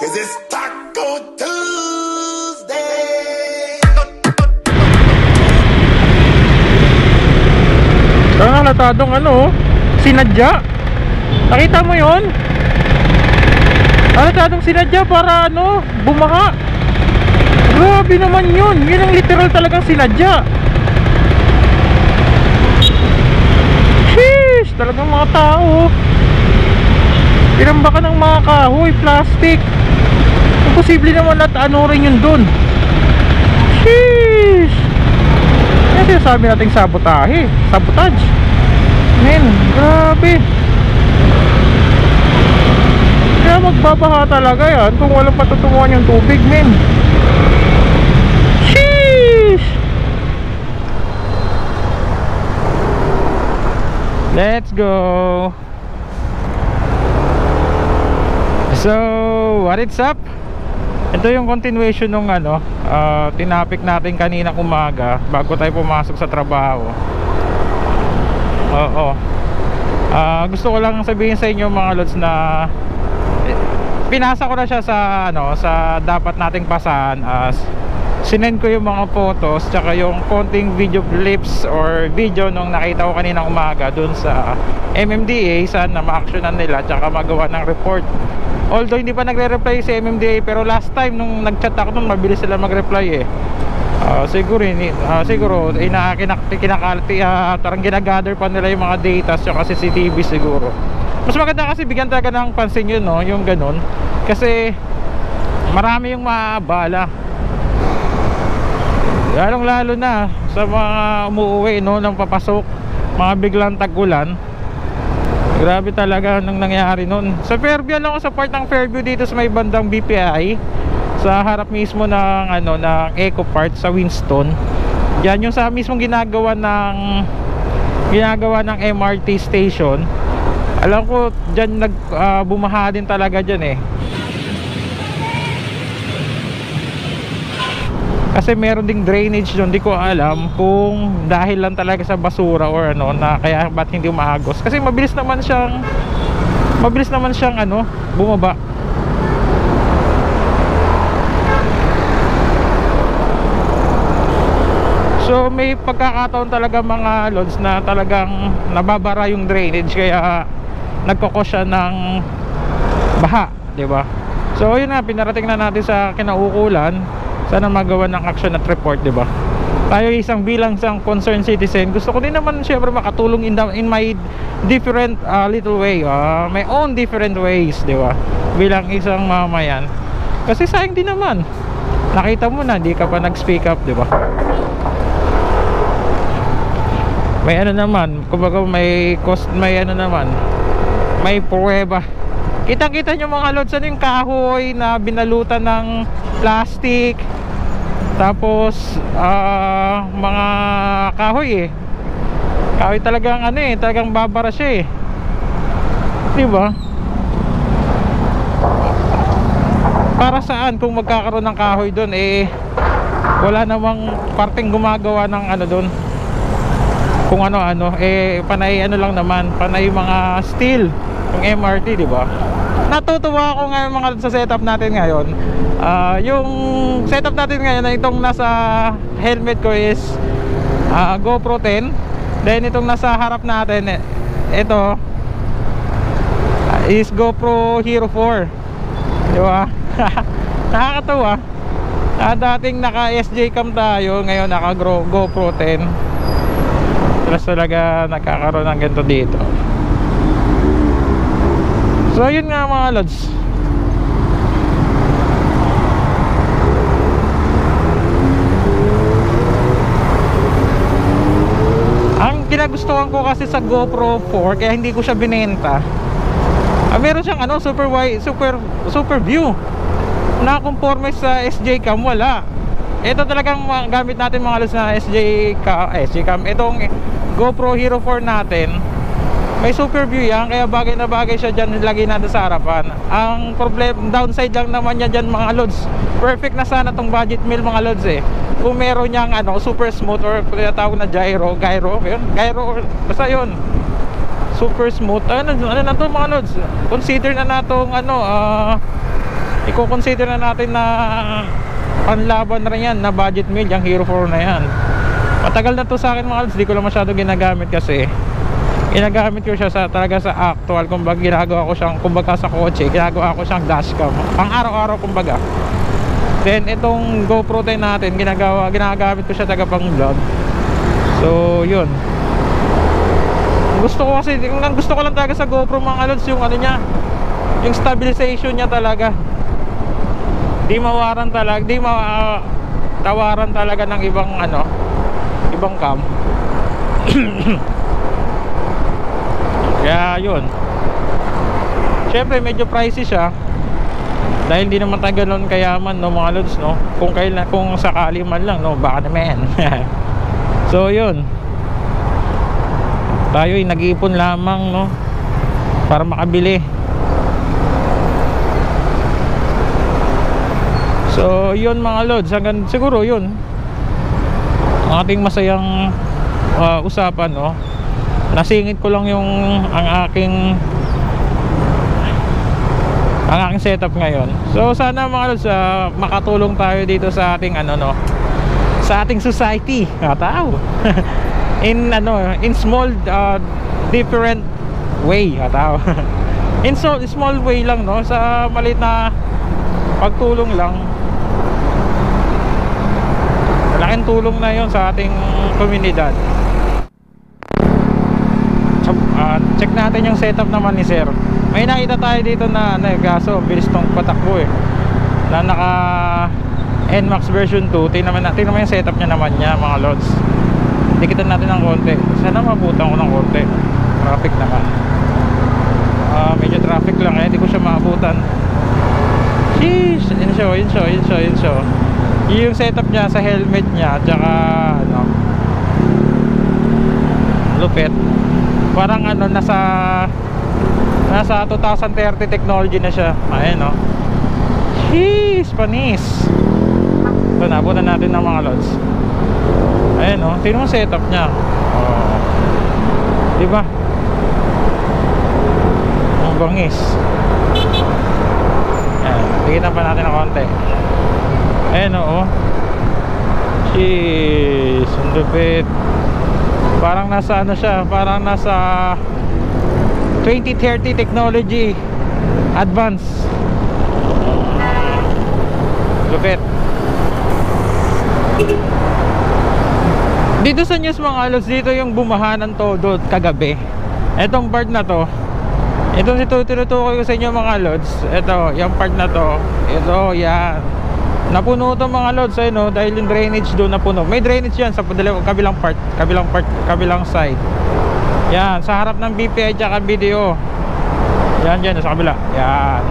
'Cause it's Taco Tuesday. Ang halatadong ano, sinadya. Nakita mo yon? Halatadong sinadya para ano, bumaha. Grabe naman yun. Yun ang literal talagang sinadya. Sheesh, talagang mga tao. Pinambakan ng mga kahoy, plastic. Imposible naman at ano rin yun dun. Sheesh. Yan sinasabi nating sabotahe, sabotage. Men, grabe. Kaya magbabaha talaga yan kung walang patutunguhan yung tubig, men. Sheesh. Let's go. So, what it's up? Ito yung continuation nung ano, tinapik natin kanina umaga bago tayo pumasok sa trabaho. Oo. Gusto ko lang sabihin sa inyo mga lods na pinasa ko na siya sa ano, sa dapat nating pasahan. Sinend ko yung mga photos tsaka yung konting video clips or video nung nakita ko kanina umaga dun sa MMDA, sana ma-actionan nila tsaka magawa ng report. Although hindi pa nagre-reply si MMDA, pero last time nung nag-chat ako nun, mabilis sila mag-reply eh. Siguro parang ginagather pa nila yung mga data tsaka CCTV siguro. Mas maganda kasi bigyan talaga ng pansin yun, no? Yung ganun. Kasi marami yung maabala. Lalong lalo na sa mga umuuwi, no, nang papasok, mga biglang tag-ulan. Grabe talaga nung nangyari nun. Sa Fairview lang ako, sa part ng Fairview dito sa may bandang BPI, sa harap mismo ng ano, ng Eco Park sa Winston. Yan yung sa mismong ginagawa ng MRT station. Alam ko diyan bumaha din talaga diyan eh. Kasi meron ding drainage doon, di ko alam kung dahil lang talaga sa basura or ano, na kaya ba't hindi umaagos. Kasi mabilis naman siyang ano, bumaba. So may pagkakataon talaga mga lods na talagang nababara yung drainage, kaya nagkokos siya ng baha, di ba? So yun na, pinarating na natin sa kinaukulan. Sana magawa ng action at report, di ba? Tayo bilang isang concerned citizen, gusto ko din naman syempre makatulong in my different little way, my own different ways, di ba? Bilang isang mamayan. Kasi sayang din naman. Nakita mo na, di ka pa nag-speak up, di ba? May ano naman, kumbaga may cost, may ano naman, may pruweba. Kitang-kita nyo mga lods, ano yung kahoy na binalutan ng plastic. Tapos mga kahoy eh. Kahoy talagang ano eh, talagang babara siya eh. Diba? Para saan kung magkakaroon ng kahoy doon eh, wala namang parteng gumagawa ng ano doon. Kung ano-ano eh, panay ano lang naman, panay mga steel yung MRT, diba? Natutuwa ako ngayon mga sa setup natin ngayon. Yung setup natin ngayon na itong nasa helmet ko is GoPro 10. Then itong nasa harap natin, ito is GoPro Hero 4. Diba? Nakakatawa. Dating naka SJ cam tayo, ngayon naka GoPro 10. Plus talaga nagkakaroon ng ganito dito. So yun nga mga lods. Ang kinagustuhan ko kasi sa GoPro 4, kaya hindi ko siya binenta, meron siyang ano, super view. Nakakonforme sa SJ cam, wala. Ito talagang gamit natin mga lods na SJ cam. Itong GoPro Hero 4 natin, may super view yan, kaya bagay na bagay siya dyan, lagay natin sa harapan. Ang problem, downside lang naman yan dyan mga lods. Perfect na sana tong budget meal mga lods eh. Kung meron niyang ano, super smooth or tinatawag na gyro, basta yun, super smooth. Ano na to mga lods, consider na natong ano, i-consider na natin na panlaban na rin yan, na budget meal, yung Hero 4 na yan. Matagal na to sa akin mga lods, di ko lang masyado ginagamit kasi ginagamit ko siya sa, talaga sa actual. Kumbaga ginagawa ko siyang, kumbaga sa kotse, ginagawa ko siyang dashcam pang araw-araw kumbaga. Then itong GoPro 10 natin, ginagamit ko siya taga pang vlog. So yun, gusto ko kasi, ang gusto ko lang talaga sa GoPro mga lods, yung ano niya, yung stabilization niya talaga. Di mawaran talaga, di tawaran talaga ng ibang ano, ibang cam. Kaya yun, syempre medyo pricey siya dahil hindi naman tayo ganun kayaman, no mga lods, no. Kung sakali man lang, no, baka naman. So yun, tayo ay nag-iipon lamang, no, para makabili. So yun mga lods, hanggang siguro yun ang ating masayang usapan, no. Nasingit ko lang yung ang aking setup ngayon. So sana mga lods, makatulong tayo dito sa ating ano, no, sa ating society, tao. in small different way, tao. In small way lang, no, sa maliit na pagtulong lang. Malaking tulong na yon sa ating komunidad. Check natin yung setup naman ni sir. May nakita tayo dito na gaso, bilis tong patakbo na naka NMAX version 2. Tingnan naman yung setup niya naman niya mga lods. Dikitan natin ng konti. Sana mabutan ko ng konti. Traffic naman. Medyo traffic lang, hindi ko siya maabutan. Sheesh, yun siya. Yung setup niya sa helmet niya, tsaka ano, lupit. Parang ano, nasa 2030 technology na siya. Ayan, no. Jeez, panis. Ito, naabutan natin ng mga lods. Ayan, no. Tingnan mo setup niya. Oh. Diba? Ang bangis. Ayan, tigitan pa natin ng konti. Ayan, no. Jeez, ang lupit. Parang nasa ano siya, parang nasa 2030 technology advance. Lupit. Dito sa news mga lods, dito yung bumaha ng todo kagabi. Etong part na to, itong tinutukoy ko sa inyo mga lods, ito, yung part na to, ito, yan, napuno to mga lods, ayun, no, dahil yung drainage doon napuno. May drainage yan sa kabilang side. Yan, sa harap ng BPI tsaka BDO. Yan, sa kabila. Yan.